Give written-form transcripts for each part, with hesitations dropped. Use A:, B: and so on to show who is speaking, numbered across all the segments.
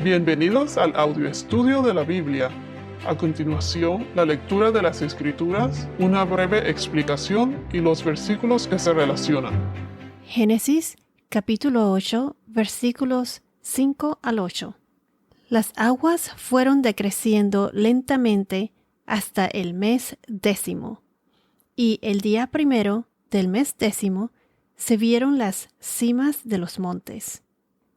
A: Bienvenidos al audio estudio de la Biblia. A continuación, la lectura de las Escrituras, una breve explicación y los versículos que se relacionan.
B: Génesis capítulo 8, versículos 5 al 8. Las aguas fueron decreciendo lentamente hasta el mes 10, y el día 1 del mes 10 se vieron las cimas de los montes.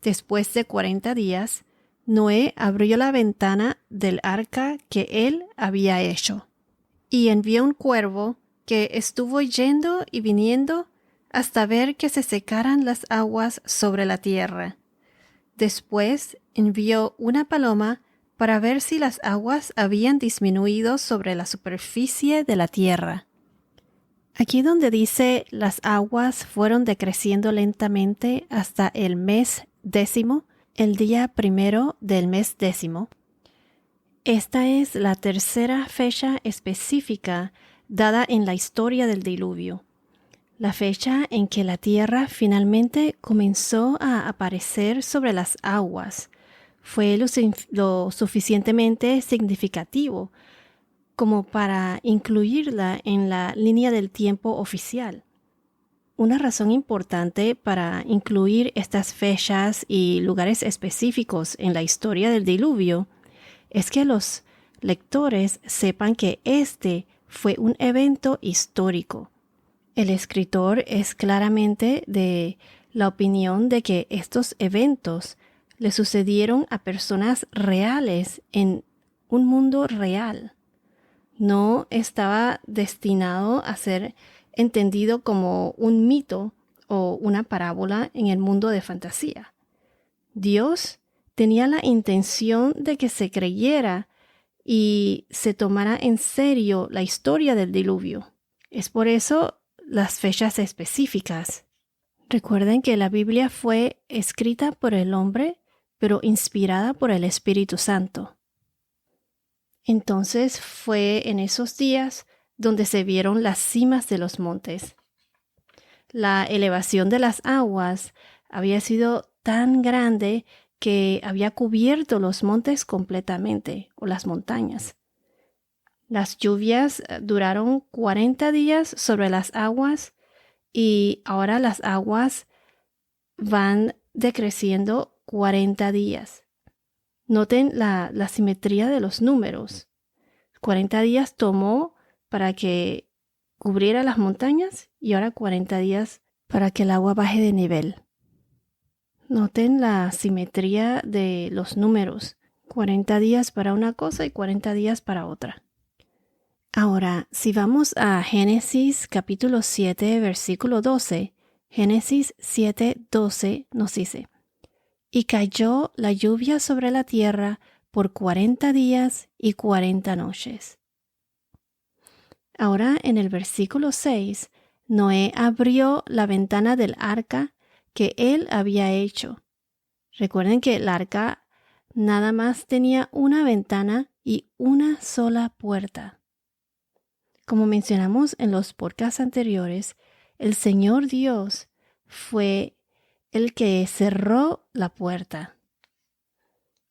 B: Después de 40 días, Noé abrió la ventana del arca que él había hecho, y envió un cuervo que estuvo yendo y viniendo hasta ver que se secaran las aguas sobre la tierra. Después envió una paloma para ver si las aguas habían disminuido sobre la superficie de la tierra. Aquí donde dice las aguas fueron decreciendo lentamente hasta el mes 10, el día 1 del mes 10. Esta es la tercera fecha específica dada en la historia del diluvio. La fecha en que la tierra finalmente comenzó a aparecer sobre las aguas fue lo suficientemente significativo como para incluirla en la línea del tiempo oficial. Una razón importante para incluir estas fechas y lugares específicos en la historia del diluvio es que los lectores sepan que este fue un evento histórico. El escritor es claramente de la opinión de que estos eventos le sucedieron a personas reales en un mundo real. No estaba destinado a ser entendido como un mito o una parábola en el mundo de fantasía. Dios tenía la intención de que se creyera y se tomara en serio la historia del diluvio. Es por eso las fechas específicas. Recuerden que la Biblia fue escrita por el hombre, pero inspirada por el Espíritu Santo. Entonces fue en esos días donde se vieron las cimas de los montes. La elevación de las aguas había sido tan grande que había cubierto los montes completamente, o las montañas. Las lluvias duraron 40 días sobre las aguas y ahora las aguas van decreciendo 40 días. Noten la simetría de los números. 40 días tomó para que cubriera las montañas y ahora 40 días para que el agua baje de nivel. Noten la simetría de los números. 40 días para una cosa y 40 días para otra. Ahora, si vamos a Génesis capítulo 7, versículo 12, Génesis 7, 12 nos dice: Y cayó la lluvia sobre la tierra por 40 días y 40 noches. Ahora, en el versículo 6, Noé abrió la ventana del arca que él había hecho. Recuerden que el arca nada más tenía una ventana y una sola puerta. Como mencionamos en los podcasts anteriores, el Señor Dios fue el que cerró la puerta.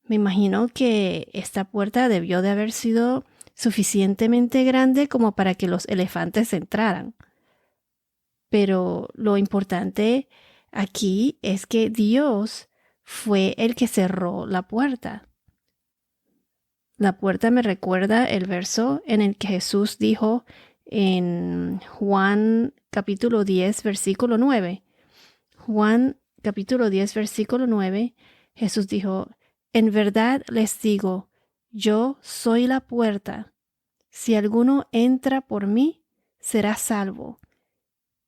B: Me imagino que esta puerta debió de haber sido suficientemente grande como para que los elefantes entraran. Pero lo importante aquí es que Dios fue el que cerró la puerta. La puerta me recuerda el verso en el que Jesús dijo en Juan capítulo 10, versículo 9. Juan capítulo 10, versículo 9, Jesús dijo: En verdad les digo, yo soy la puerta. Si alguno entra por mí, será salvo,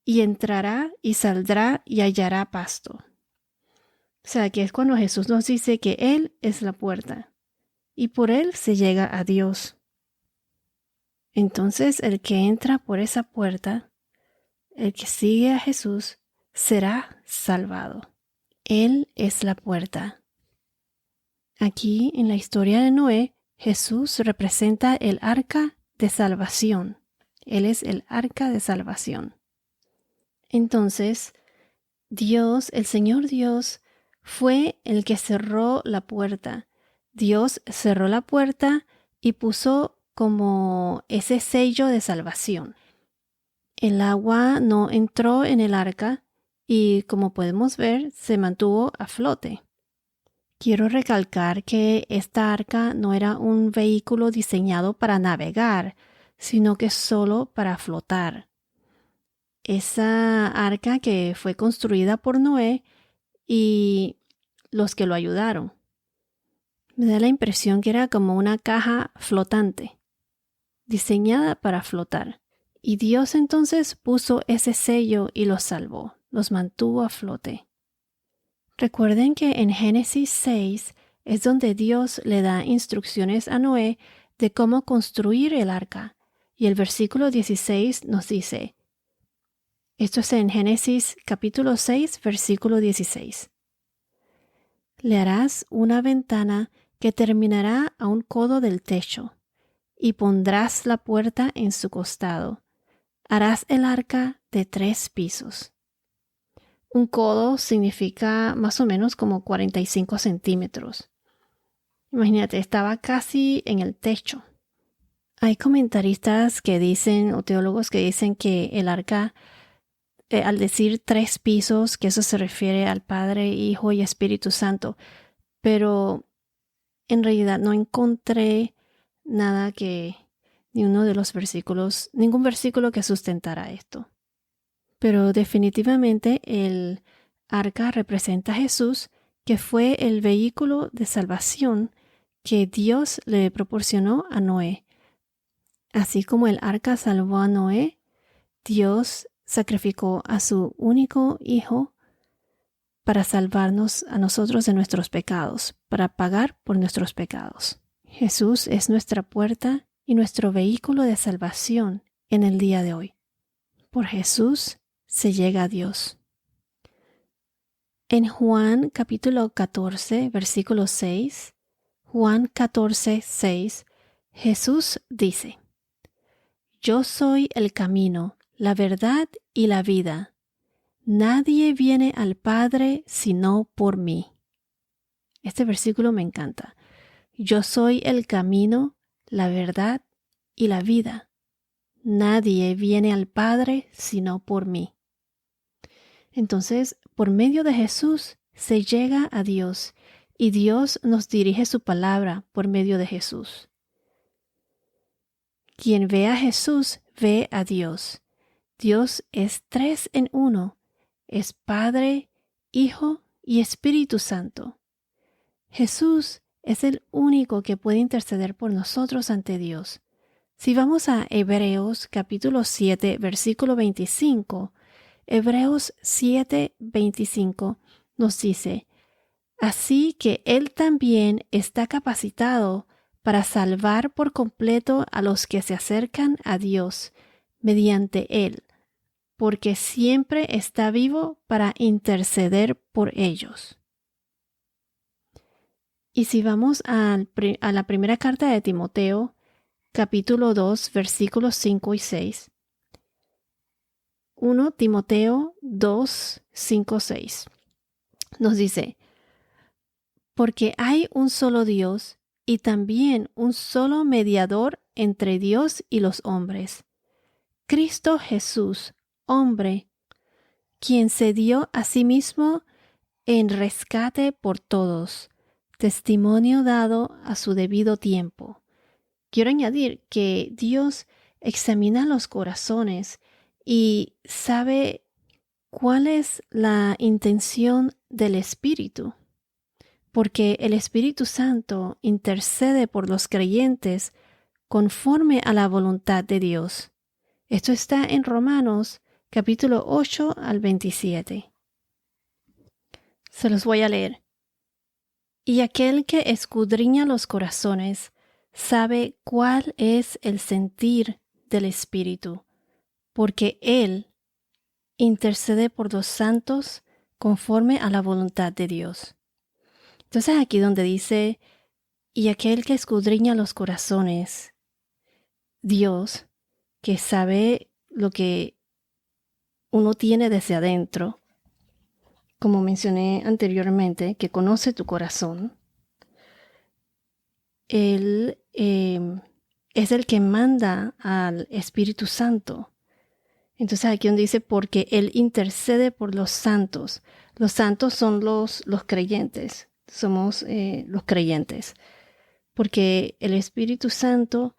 B: y entrará y saldrá y hallará pasto. O sea, que es cuando Jesús nos dice que Él es la puerta, y por Él se llega a Dios. Entonces, el que entra por esa puerta, el que sigue a Jesús, será salvado. Él es la puerta. Aquí, en la historia de Noé, Jesús representa el arca de salvación. Él es el arca de salvación. Entonces, Dios, el Señor Dios, fue el que cerró la puerta Dios cerró la puerta y puso como ese sello de salvación. El agua no entró en el arca y, como podemos ver, se mantuvo a flote. Quiero recalcar que esta arca no era un vehículo diseñado para navegar, sino que solo para flotar. Esa arca que fue construida por Noé y los que lo ayudaron. Me da la impresión que era como una caja flotante, diseñada para flotar. Y Dios entonces puso ese sello y los salvó, los mantuvo a flote. Recuerden que en Génesis 6 es donde Dios le da instrucciones a Noé de cómo construir el arca. Y el versículo 16 nos dice, esto es en Génesis capítulo 6, versículo 16. Le harás una ventana que terminará a un codo del techo, y pondrás la puerta en su costado. Harás el arca de 3 pisos. Un codo significa más o menos como 45 centímetros. Imagínate, estaba casi en el techo. Hay comentaristas que dicen, o teólogos que dicen que el arca, al decir 3 pisos, que eso se refiere al Padre, Hijo y Espíritu Santo, pero en realidad no encontré nada ningún versículo que sustentara esto. Pero definitivamente el arca representa a Jesús, que fue el vehículo de salvación que Dios le proporcionó a Noé. Así como el arca salvó a Noé, Dios sacrificó a su único hijo para salvarnos a nosotros de nuestros pecados, para pagar por nuestros pecados. Jesús es nuestra puerta y nuestro vehículo de salvación en el día de hoy. Por Jesús se llega a Dios. En Juan capítulo 14, versículo 6, Juan 14, 6, Jesús dice, Yo soy el camino, la verdad y la vida. Nadie viene al Padre sino por mí. Este versículo me encanta. Yo soy el camino, la verdad y la vida. Nadie viene al Padre sino por mí. Entonces, por medio de Jesús se llega a Dios y Dios nos dirige su palabra por medio de Jesús. Quien ve a Jesús ve a Dios. Dios es 3 en 1. Es Padre, Hijo y Espíritu Santo. Jesús es el único que puede interceder por nosotros ante Dios. Si vamos a Hebreos capítulo 7, versículo 25, Hebreos 7, 25 nos dice, Así que Él también está capacitado para salvar por completo a los que se acercan a Dios mediante Él, porque siempre está vivo para interceder por ellos. Y si vamos a la primera carta de Timoteo, capítulo 2, versículos 5 y 6, 1 Timoteo 2, 5, 6, nos dice, Porque hay un solo Dios y también un solo mediador entre Dios y los hombres, Cristo Jesús, hombre, quien se dio a sí mismo en rescate por todos, testimonio dado a su debido tiempo. Quiero añadir que Dios examina los corazones y sabe cuál es la intención del Espíritu, porque el Espíritu Santo intercede por los creyentes conforme a la voluntad de Dios. Esto está en Romanos capítulo 8 al 27. Se los voy a leer. Y aquel que escudriña los corazones sabe cuál es el sentir del Espíritu, porque Él intercede por los santos conforme a la voluntad de Dios. Entonces aquí donde dice, y aquel que escudriña los corazones, Dios, que sabe lo que uno tiene desde adentro, como mencioné anteriormente, que conoce tu corazón, Él es el que manda al Espíritu Santo. Entonces aquí donde dice, porque Él intercede por los santos. Los santos son los creyentes. Somos los creyentes. Porque el Espíritu Santo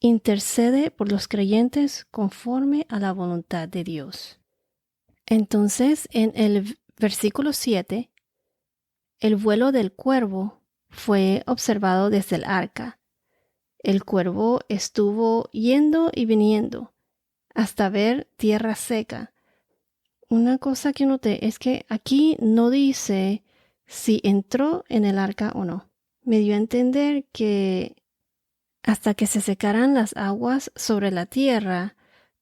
B: intercede por los creyentes conforme a la voluntad de Dios. Entonces, en el versículo 7, el vuelo del cuervo fue observado desde el arca. El cuervo estuvo yendo y viniendo hasta ver tierra seca. Una cosa que noté es que aquí no dice si entró en el arca o no. Me dio a entender que hasta que se secaran las aguas sobre la tierra,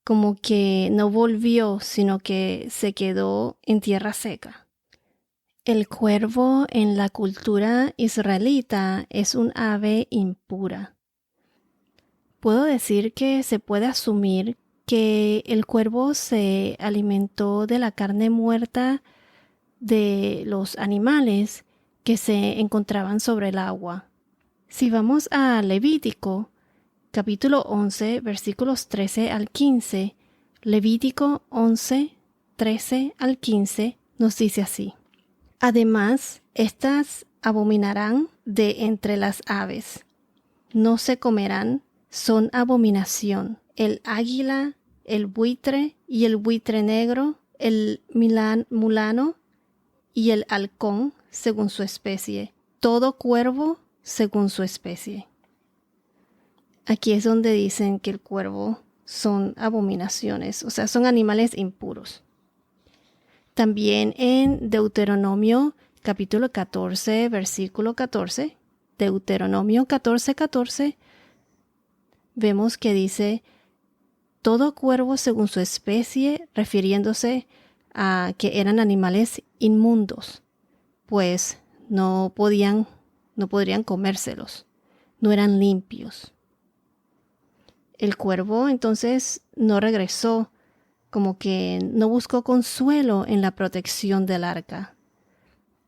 B: como que no volvió, sino que se quedó en tierra seca. El cuervo en la cultura israelita es un ave impura. Puedo decir que se puede asumir que el cuervo se alimentó de la carne muerta de los animales que se encontraban sobre el agua. Si vamos a Levítico, capítulo 11, versículos 13 al 15, Levítico 11, 13 al 15, nos dice así. Además, estas abominarán de entre las aves. No se comerán, son abominación. El águila, el buitre y el buitre negro, el mulano y el halcón según su especie. Todo cuervo según su especie. Aquí es donde dicen que el cuervo son abominaciones, o sea, son animales impuros. También en Deuteronomio capítulo 14, versículo 14, Deuteronomio 14, 14, vemos que dice, todo cuervo según su especie, refiriéndose a que eran animales inmundos, pues no podrían comérselos, no eran limpios. El cuervo entonces no regresó, como que no buscó consuelo en la protección del arca.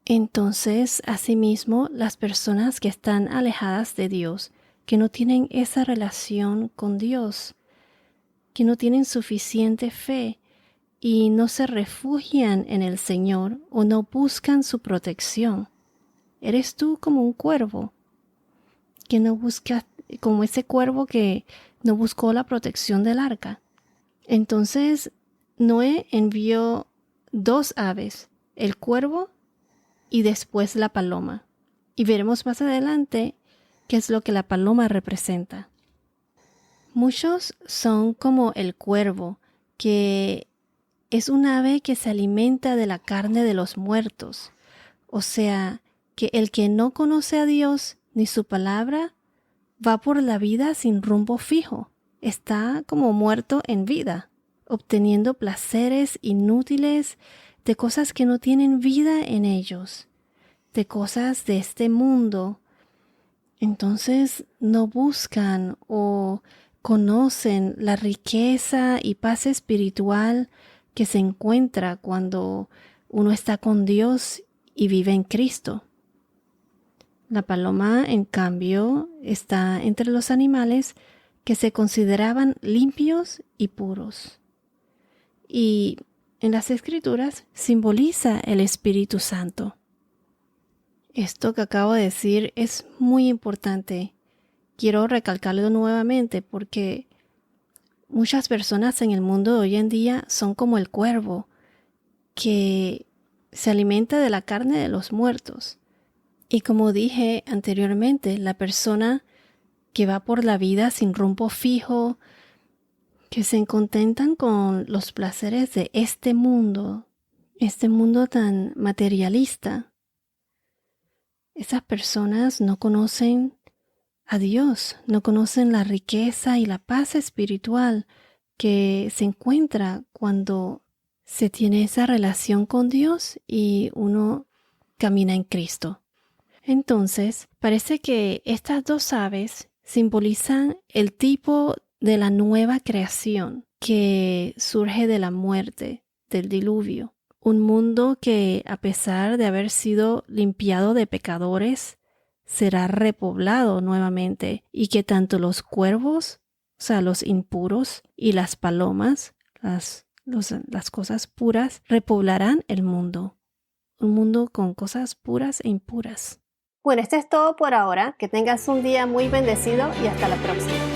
B: Entonces, asimismo, las personas que están alejadas de Dios, que no tienen esa relación con Dios, que no tienen suficiente fe y no se refugian en el Señor o no buscan su protección. Eres tú como un cuervo que no busca, como ese cuervo que no buscó la protección del arca. Entonces Noé envió 2 aves, el cuervo y después la paloma. Y veremos más adelante qué es lo que la paloma representa. Muchos son como el cuervo, que es un ave que se alimenta de la carne de los muertos. O sea, que el que no conoce a Dios ni su palabra va por la vida sin rumbo fijo. Está como muerto en vida, obteniendo placeres inútiles de cosas que no tienen vida en ellos, de cosas de este mundo. Entonces no buscan o conocen la riqueza y paz espiritual que se encuentra cuando uno está con Dios y vive en Cristo. La paloma, en cambio, está entre los animales que se consideraban limpios y puros. Y en las Escrituras simboliza el Espíritu Santo. Esto que acabo de decir es muy importante. Quiero recalcarlo nuevamente porque muchas personas en el mundo de hoy en día son como el cuervo, que se alimenta de la carne de los muertos. Y como dije anteriormente, la persona que va por la vida sin rumbo fijo, que se contentan con los placeres de este mundo tan materialista, esas personas no conocen a Dios, no conocen la riqueza y la paz espiritual que se encuentra cuando se tiene esa relación con Dios y uno camina en Cristo. Entonces, parece que estas 2 aves simbolizan el tipo de la nueva creación que surge de la muerte, del diluvio. Un mundo que, a pesar de haber sido limpiado de pecadores, será repoblado nuevamente y que tanto los cuervos, o sea, los impuros, y las palomas, las cosas puras, repoblarán el mundo. Un mundo con cosas puras e impuras. Bueno, esto es todo por ahora. Que tengas un día muy bendecido y hasta la próxima.